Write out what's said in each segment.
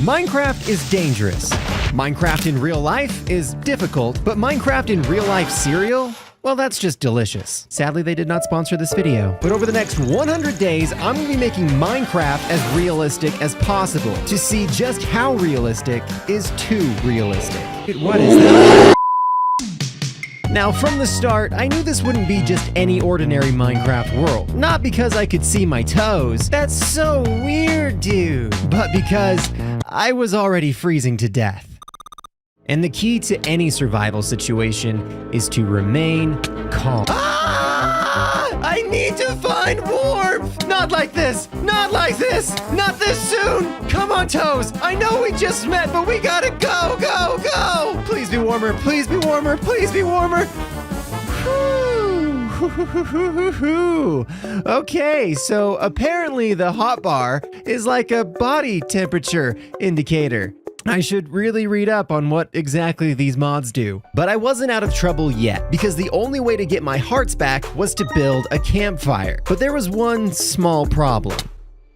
Minecraft is dangerous. Minecraft in real life is difficult, but Minecraft in real life cereal? Well, that's just delicious. Sadly, they did not sponsor this video. But over the next 100 days, I'm gonna be making Minecraft as realistic as possible to see just how realistic is too realistic. What is that? Now, from the start, I knew this wouldn't be just any ordinary Minecraft world. Not because I could see my toes. That's so weird, dude. But because I was already freezing to death. And the key to any survival situation is to remain calm. Ah! I need to find warmth! Not like this! Not like this! Not this soon! Come on, Toes! I know we just met, but we gotta go, go, go! Please be warmer, please be warmer, please be warmer! Okay, so apparently the hotbar is like a body temperature indicator. I should really read up on what exactly these mods do. But I wasn't out of trouble yet, because the only way to get my hearts back was to build a campfire. But there was one small problem.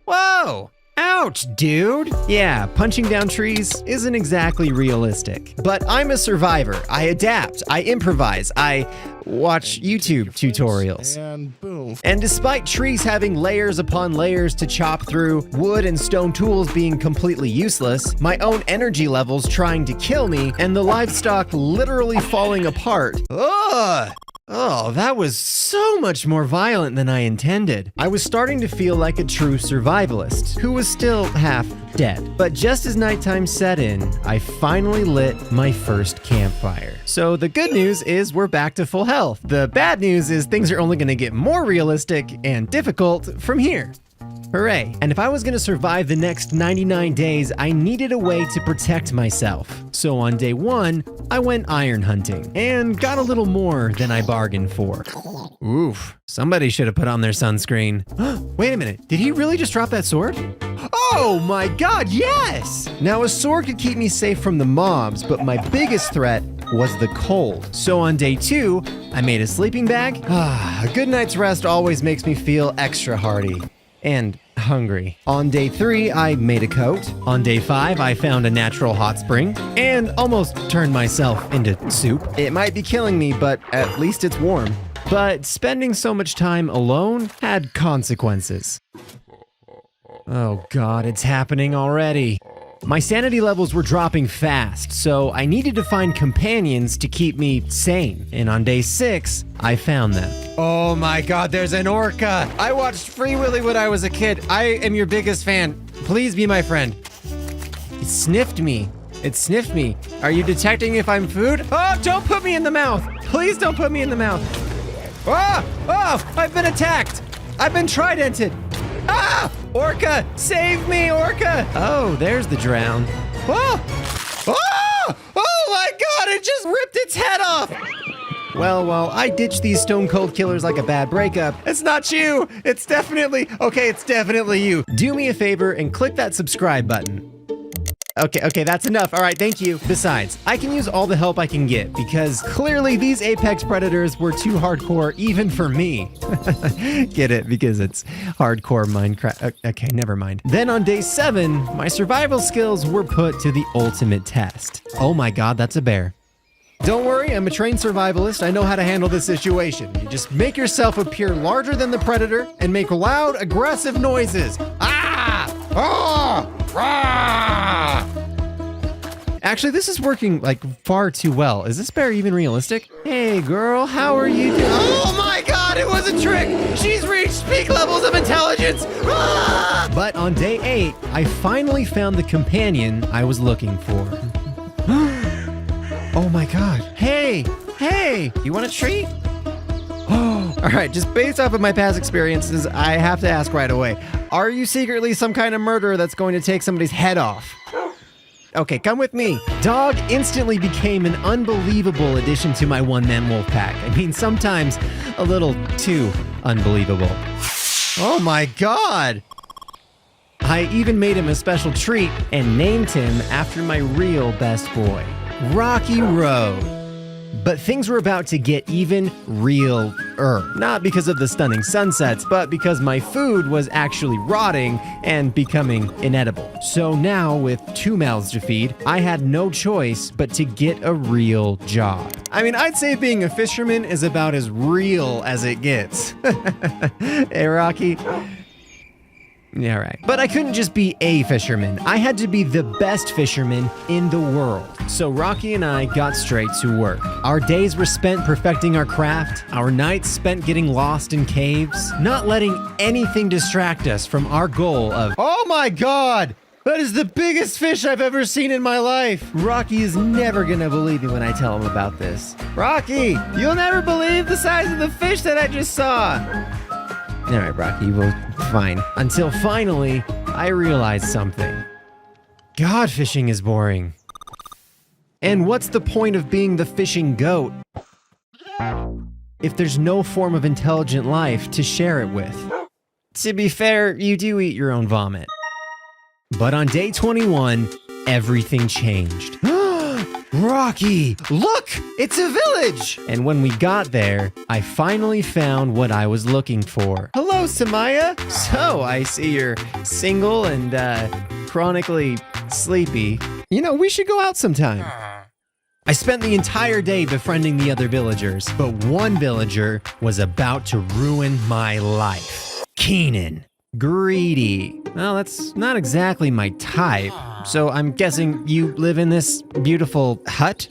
Whoa! Ouch, dude! Yeah, punching down trees isn't exactly realistic. But I'm a survivor. I adapt. I improvise. I watch YouTube tutorials. And boom. And despite trees having layers upon layers to chop through, wood and stone tools being completely useless, my own energy levels trying to kill me, and the livestock literally falling apart. Ugh! Oh, that was so much more violent than I intended. I was starting to feel like a true survivalist, who was still half dead. But just as nighttime set in, I finally lit my first campfire. So the good news is we're back to full health. The bad news is things are only gonna get more realistic and difficult from here. Hooray. And if I was gonna survive the next 99 days, I needed a way to protect myself. So on day 1, I went iron hunting and got a little more than I bargained for. Oof, somebody should have put on their sunscreen. Wait a minute, did he really just drop that sword? Oh my god, yes! Now a sword could keep me safe from the mobs, but my biggest threat was the cold. So on day 2, I made a sleeping bag. A good night's rest always makes me feel extra hearty. And hungry. On day 3, I made a coat. On day 5, I found a natural hot spring and almost turned myself into soup. It might be killing me, but at least it's warm. But spending so much time alone had consequences. Oh god, it's happening already. My sanity levels were dropping fast, so I needed to find companions to keep me sane. And on day 6, I found them. Oh my god, there's an orca! I watched Free Willy when I was a kid. I am your biggest fan. Please be my friend. It sniffed me. It sniffed me. Are you detecting if I'm food? Oh, don't put me in the mouth! Please don't put me in the mouth. Oh! Oh! I've been attacked! I've been tridented! Ah! Orca! Save me, Orca! Oh, there's the drown. Oh! Oh! Oh my god, it just ripped its head off! Well, I ditched these stone cold killers like a bad breakup. It's not you! It's definitely you. Do me a favor and click that subscribe button. Okay, that's enough. All right, thank you. Besides, I can use all the help I can get because clearly these apex predators were too hardcore even for me. Get it? Because it's hardcore Minecraft. Okay, never mind. Then on day 7, my survival skills were put to the ultimate test. Oh my god, that's a bear. Don't worry, I'm a trained survivalist. I know how to handle this situation. You just make yourself appear larger than the predator and make loud, aggressive noises. Ah! Ah! Ah! Actually, this is working like far too well. Is this bear even realistic? Hey girl, how are you doing? Oh my god, it was a trick! She's reached peak levels of intelligence! Ah! But on day 8, I finally found the companion I was looking for. Oh my god. Hey! You want a treat? Oh, all right, just based off of my past experiences, I have to ask right away. Are you secretly some kind of murderer that's going to take somebody's head off? Okay, come with me. Dog instantly became an unbelievable addition to my one-man wolf pack. I mean, sometimes a little too unbelievable. Oh my god! I even made him a special treat and named him after my real best boy, Rocky Road. But things were about to get even real Not because of the stunning sunsets, but because my food was actually rotting and becoming inedible. So now, with 2 mouths to feed, I had no choice but to get a real job. I mean, I'd say being a fisherman is about as real as it gets. Hey, Rocky? Yeah, right. But I couldn't just be a fisherman. I had to be the best fisherman in the world. So Rocky and I got straight to work. Our days were spent perfecting our craft, our nights spent getting lost in caves, not letting anything distract us from our goal of, oh my God! That is the biggest fish I've ever seen in my life. Rocky is never gonna believe me when I tell him about this. Rocky, you'll never believe the size of the fish that I just saw. All right, Rocky, well, fine. Until finally, I realized something. God, fishing is boring. And what's the point of being the fishing goat if there's no form of intelligent life to share it with? To be fair, you do eat your own vomit. But on day 21, everything changed. Rocky, look! It's a village! And when we got there, I finally found what I was looking for. Hello, Samaya! So, I see you're single and, chronically sleepy. You know, we should go out sometime. I spent the entire day befriending the other villagers, but one villager was about to ruin my life. Keenan. Greedy. Well, that's not exactly my type. So I'm guessing you live in this beautiful hut?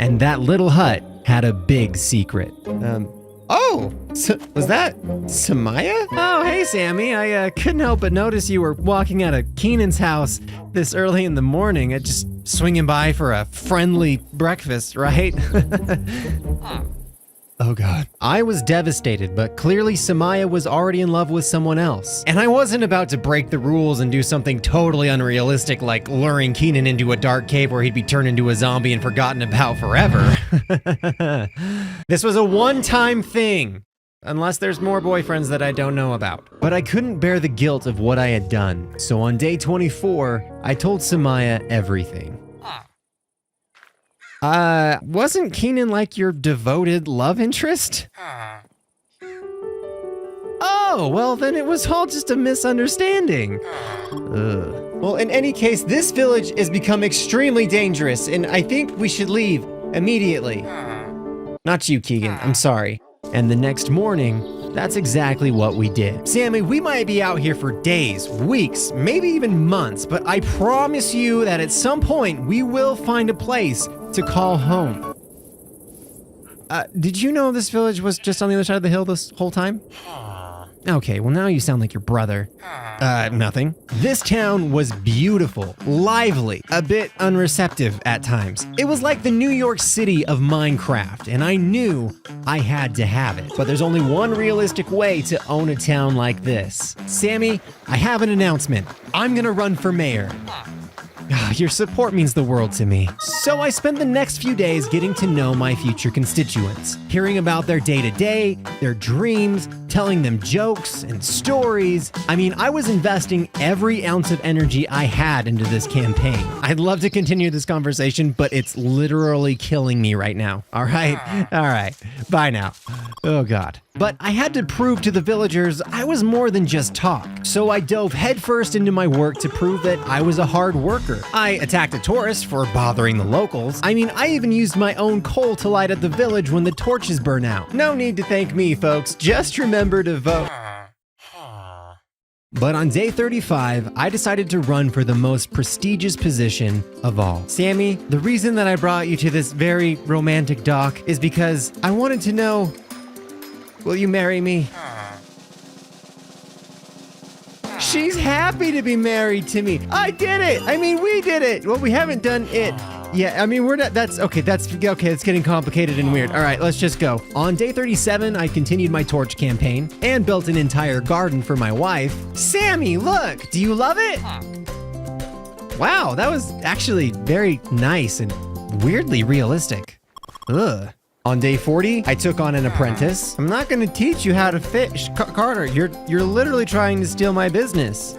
And that little hut had a big secret. Was that Samaya? Oh, hey, Sammy. I couldn't help but notice you were walking out of Keenan's house this early in the morning. Just swinging by for a friendly breakfast, right? Oh God. I was devastated, but clearly Samaya was already in love with someone else. And I wasn't about to break the rules and do something totally unrealistic like luring Keenan into a dark cave where he'd be turned into a zombie and forgotten about forever. This was a one-time thing. Unless there's more boyfriends that I don't know about. But I couldn't bear the guilt of what I had done. So on day 24, I told Samaya everything. Wasn't Keenan like your devoted love interest? Oh, well then it was all just a misunderstanding. Well, in any case, this village has become extremely dangerous, and I think we should leave immediately. Not you, Keegan, I'm sorry. And the next morning, that's exactly what we did. Sammy, we might be out here for days, weeks, maybe even months, but I promise you that at some point we will find a place to call home. Did you know this village was just on the other side of the hill this whole time? Okay, well now you sound like your brother. Nothing. This town was beautiful, lively, a bit unreceptive at times. It was like the New York City of Minecraft, and I knew I had to have it. But there's only one realistic way to own a town like this. Sammy, I have an announcement. I'm gonna run for mayor. Your support means the world to me. So I spent the next few days getting to know my future constituents, hearing about their day-to-day, their dreams, telling them jokes and stories. I mean, I was investing every ounce of energy I had into this campaign. I'd love to continue this conversation, but it's literally killing me right now. All right, bye now. Oh God. But I had to prove to the villagers I was more than just talk. So I dove headfirst into my work to prove that I was a hard worker. I attacked a tourist for bothering the locals. I mean, I even used my own coal to light up the village when the torches burn out. No need to thank me, folks. Just remember to vote. But on day 35, I decided to run for the most prestigious position of all. Sammy, the reason that I brought you to this very romantic dock is because I wanted to know, will you marry me? She's happy to be married to me. I did it. I mean, we did it. Well, we haven't done it. Yeah, I mean, we're not, that's okay. It's getting complicated and weird. All right, let's just go. On day 37, I continued my torch campaign and built an entire garden for my wife. Sammy, look, do you love it? Wow, that was actually very nice and weirdly realistic. Ugh. On day 40, I took on an apprentice. I'm not gonna teach you how to fish, Carter. You're literally trying to steal my business.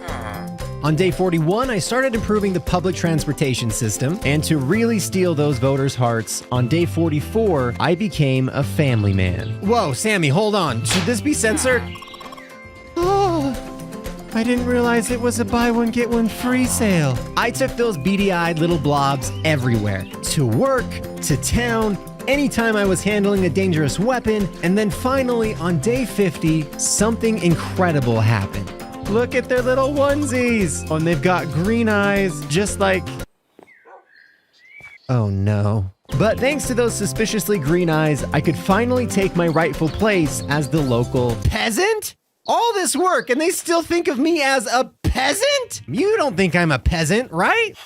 On day 41, I started improving the public transportation system, and to really steal those voters' hearts, on day 44, I became a family man. Whoa, Sammy, hold on. Should this be censored? Oh, I didn't realize it was a buy one, get one free sale. I took those beady-eyed little blobs everywhere. To work, to town, anytime I was handling a dangerous weapon, and then finally, on day 50, something incredible happened. Look at their little onesies! Oh, and they've got green eyes, just like... Oh no. But thanks to those suspiciously green eyes, I could finally take my rightful place as the local peasant? All this work and they still think of me as a peasant? You don't think I'm a peasant, right?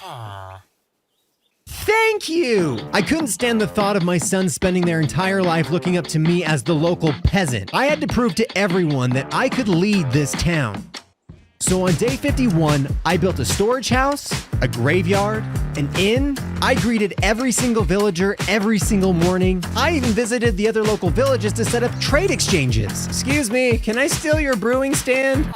Thank you! I couldn't stand the thought of my sons spending their entire life looking up to me as the local peasant. I had to prove to everyone that I could lead this town. So on day 51, I built a storage house, a graveyard, an inn. I greeted every single villager every single morning. I even visited the other local villages to set up trade exchanges. Excuse me, can I steal your brewing stand?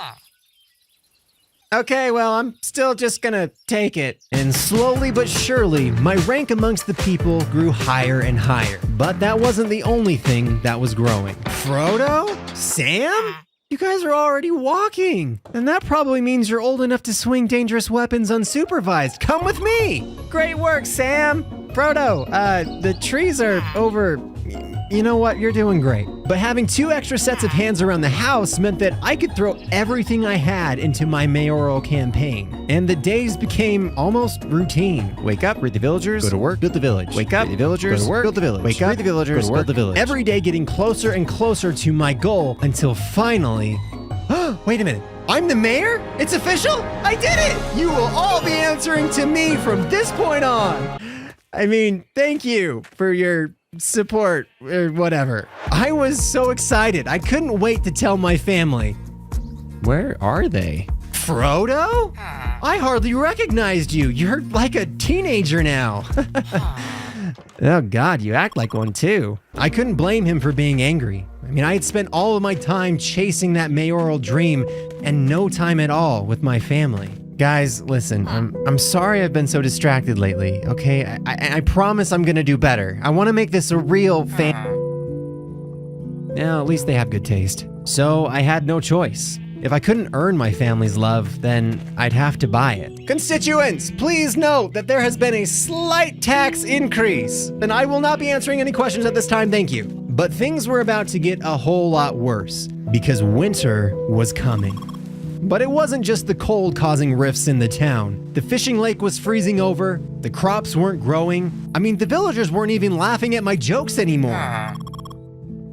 Okay, well, I'm still just gonna take it. And slowly but surely, my rank amongst the people grew higher and higher. But that wasn't the only thing that was growing. Frodo? Sam? You guys are already walking. And that probably means you're old enough to swing dangerous weapons unsupervised. Come with me! Great work, Sam! Frodo, the trees are over... You know what? You're doing great. But having 2 extra sets of hands around the house meant that I could throw everything I had into my mayoral campaign. And the days became almost routine. Wake up, greet the villagers, go to work, build the village. Wake up, greet the villagers, go to work, build the village. Wake up, greet the villagers, go to work, build the village. Every day getting closer and closer to my goal until finally... Wait a minute. I'm the mayor? It's official? I did it! You will all be answering to me from this point on. I mean, thank you for your support or whatever. I was so excited. I couldn't wait to tell my family. Where are they? Frodo? I hardly recognized you. You're like a teenager now. Oh God, you act like one too. I couldn't blame him for being angry. I mean, I had spent all of my time chasing that mayoral dream and no time at all with my family. Guys, listen, I'm sorry I've been so distracted lately, okay? I promise I'm gonna do better. I wanna make this a real Now, at least they have good taste. So I had no choice. If I couldn't earn my family's love, then I'd have to buy it. Constituents, please note that there has been a slight tax increase, and I will not be answering any questions at this time, thank you. But things were about to get a whole lot worse, because winter was coming. But it wasn't just the cold causing rifts in the town. The fishing lake was freezing over, the crops weren't growing. I mean, the villagers weren't even laughing at my jokes anymore.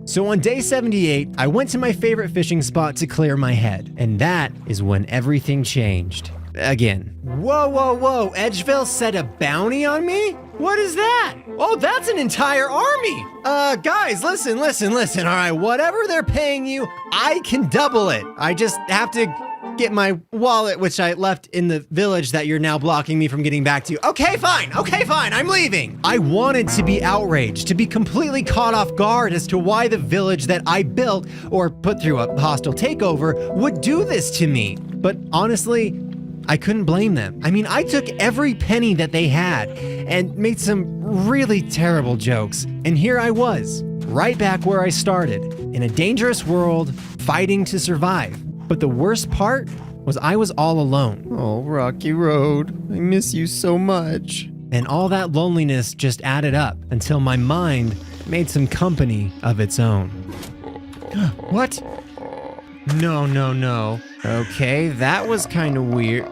So on day 78, I went to my favorite fishing spot to clear my head. And that is when everything changed. Again. Whoa, whoa, whoa, Edgeville set a bounty on me? What is that? Oh, that's an entire army! Guys, listen, all right, whatever they're paying you, I can double it. I just have to get my wallet, which I left in the village that you're now blocking me from getting back to. Okay, fine, I'm leaving. I wanted to be outraged, to be completely caught off guard as to why the village that I built or put through a hostile takeover would do this to me. But honestly, I couldn't blame them. I mean, I took every penny that they had and made some really terrible jokes. And here I was, right back where I started, in a dangerous world, fighting to survive. But the worst part was I was all alone. Oh, Rocky Road, I miss you so much. And all that loneliness just added up until my mind made some company of its own. What? No. Okay, that was kind of weird.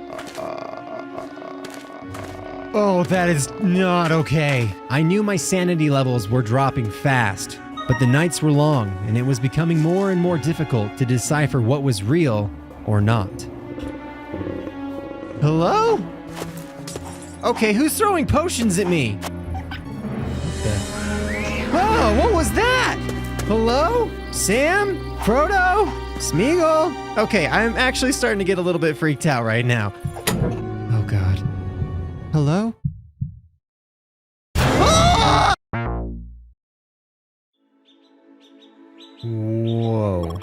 Oh, that is not okay. I knew my sanity levels were dropping fast, but the nights were long, and it was becoming more and more difficult to decipher what was real or not. Hello? Okay, who's throwing potions at me? Oh, what was that? Hello? Sam? Frodo? Smeagol? Okay, I'm actually starting to get a little bit freaked out right now. Oh God. Hello? Ah! Whoa.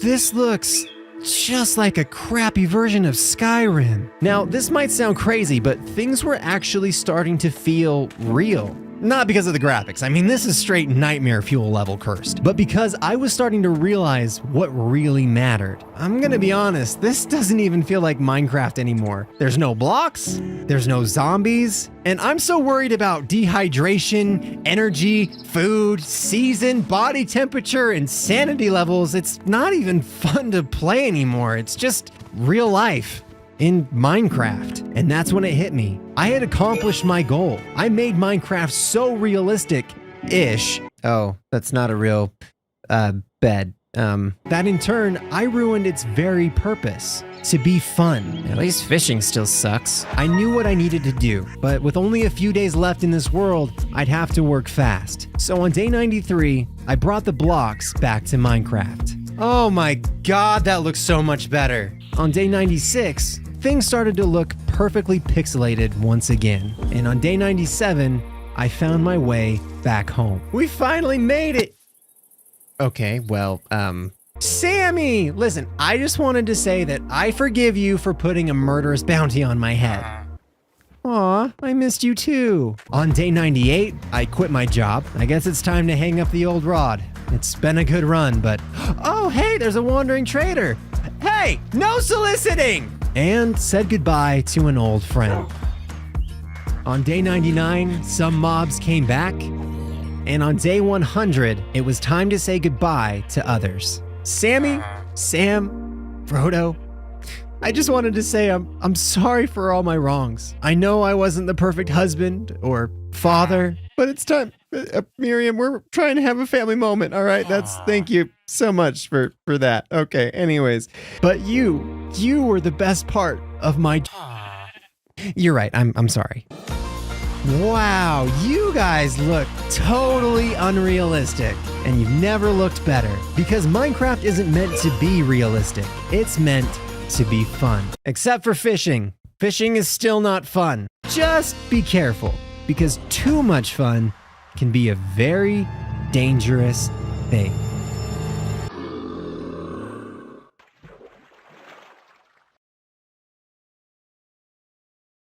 This looks just like a crappy version of Skyrim. Now, this might sound crazy, but things were actually starting to feel real. Not because of the graphics, I mean this is straight nightmare fuel level cursed, but because I was starting to realize what really mattered. I'm gonna be honest, this doesn't even feel like Minecraft anymore. There's no blocks, there's no zombies, and I'm so worried about dehydration, energy, food, season, body temperature, and sanity levels, it's not even fun to play anymore. It's just real life in Minecraft. And that's when it hit me. I had accomplished my goal. I made Minecraft so realistic-ish. Oh, that's not a real bed. That in turn, I ruined its very purpose. To be fun. At least fishing still sucks. I knew what I needed to do, but with only a few days left in this world, I'd have to work fast. So on day 93, I brought the blocks back to Minecraft. Oh my god, that looks so much better. On day 96, things started to look perfectly pixelated once again. And on day 97, I found my way back home. We finally made it! Okay, well, Sammy! Listen, I just wanted to say that I forgive you for putting a murderous bounty on my head. Aw, I missed you too. On day 98, I quit my job. I guess it's time to hang up the old rod. It's been a good run, but... Oh, hey, there's a wandering trader! Hey, no soliciting! And said goodbye to an old friend. On day 99, some mobs came back. And on day 100, it was time to say goodbye to others. Sammy, Sam, Frodo, I just wanted to say I'm sorry for all my wrongs. I know I wasn't the perfect husband or father, but it's time. Miriam, we're trying to have a family moment, all right? Thank you so much for that. Okay, anyways. But you were the best part of my... You're right, I'm sorry. Wow, you guys look totally unrealistic, and you've never looked better. Because Minecraft isn't meant to be realistic. It's meant to be fun. Except for fishing. Fishing is still not fun. Just be careful, because too much fun can be a very dangerous thing.